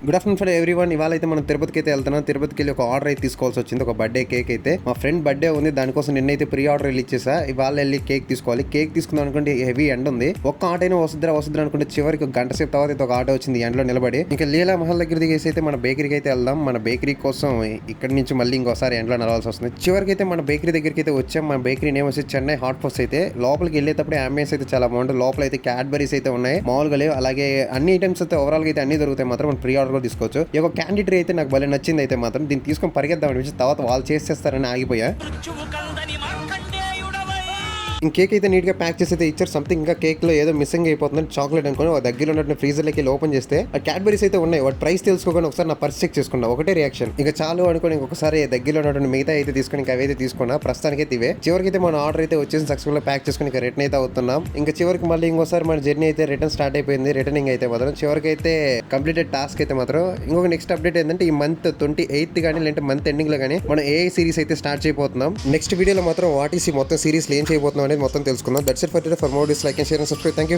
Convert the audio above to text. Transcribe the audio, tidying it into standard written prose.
Good afternoon for everyone. ఇవాళ అయితే మనం తిరుపతికి అయితే వెళ్తున్నాం. తిరుపతికి వెళ్ళి ఒక ఆర్డర్ అయితే తీసుకోవాల్సి వచ్చింది, ఒక బర్త్డే కేక్ అయితే. మా ఫ్రెండ్ బర్త్డే ఉంది, దానికోసం నిన్నైతే ప్రీ ఆర్డర్ వెళ్ళి ఇచ్చేసా. ఇవాళ వెళ్ళి కేక్ తీసుకోవాలి. కేక్ తీసుకుందాం అనుకుంటే హెవీ ఎండ్ ఉంది. ఒక్క ఆటో అయినా వస్తుందా అనుకుంటే చివరికి ఒక గంట సేపు తర్వాత అయితే ఒక ఆటో వచ్చింది ఎండలో నిలబడి. ఇంకా లీలా మహల్ దగ్గర దిగేసి అయితే మన బేకరీకి అయితే వెళ్దాం. మన బేకరీ కోసం ఇక్కడ నుంచి మళ్ళీ ఇంకోసారి ఎండలో నడవాల్సి వస్తుంది. చివరికి అయితే మన బేకరీ దగ్గరికి అయితే వచ్చాం. మన బేకరీ నేమ్ వచ్చి చెన్నై హాట్ ఫస్ట్. అయితే లోపలికి వెళ్ళేటప్పుడు అంబియన్స్ అయితే చాలా బాగుంటుంది. లోపల అయితే క్యాడ్బరీస్ అయితే ఉన్నాయి, మామూలుగా లేవు. అలాగే అన్ని ఐటమ్స్ అయితే ఓవరాల్ గా అయితే అన్ని దొరుకుతాయి. మాత్రం మనం ప్రీ ఆర్డర్ కూడా తీసుకోవచ్చు. క్యాండిడేట్ అయితే నాకు భలే నచ్చింది. అయితే మాత్రం దీన్ని తీసుకొని పరిగెద్దాం అనిపించి తర్వాత వాళ్ళు చేసేస్తారని ఆగిపోయా. కేక్ అయితే నీట్ గా ప్యాక్ చేసి అయితే ఇచ్చారు. సంథింగ్ ఇంకా కేక్ లో ఏదో మిస్సింగ్ అయిపోతుంది, చాక్లెట్ అనుకుని దగ్గరలో ఉన్నట్టు ఫ్రీజర్ లకి ఓపెన్ చేస్తే ఆ క్యాడ్బరీస్ అయితే ఉన్నాయి. వాటి ప్రైస్ తెలుసుకోకుండా ఒకసారి నా పర్స్ చెక్ చేసుకున్నా. ఒకటే రియాక్షన్, ఇంకా చాలు అనుకుని ఇంకొకసారి దగ్గరలో ఉన్నటువంటి మిగతా అయితే తీసుకుని ఇంకా అవైతే తీసుకున్నా. ప్రస్తుతానికి అయితే ఇవే. చివరికి అయితే మన ఆర్డర్ అయితే వచ్చేసి సక్సెస్ఫుల్ ప్యాక్ చేసుకుని ఇంకా రిటర్న్ అయితే అవుతున్నాం. ఇంకా చివరికి మళ్ళీ ఇంకోసారి మన జర్నీ అయితే రిటర్న్ స్టార్ట్ అయిపోయింది. రిటర్నింగ్ అయితే మాత్రం చివరికి అయితే కంప్లీటెడ్ టాస్క్ అయితే మాత్రం. ఇంకొక నెక్స్ట్ అప్డేట్ ఏంటంటే ఈ మంత్ 28th కానీ లేదంటే మంత్ ఎండింగ్ లో కానీ మనం ఏ సిరీస్ అయితే స్టార్ట్ చేయబోతున్నాం. నెక్స్ట్ వీడియోలో మాత్రం వాటిసి మొత్తం సిరీస్ ఏం చేయబోతున్నాం అనేది మొత్తం తెలుసుకుందాం. That's it for today. For more, like and share and subscribe. Thank you.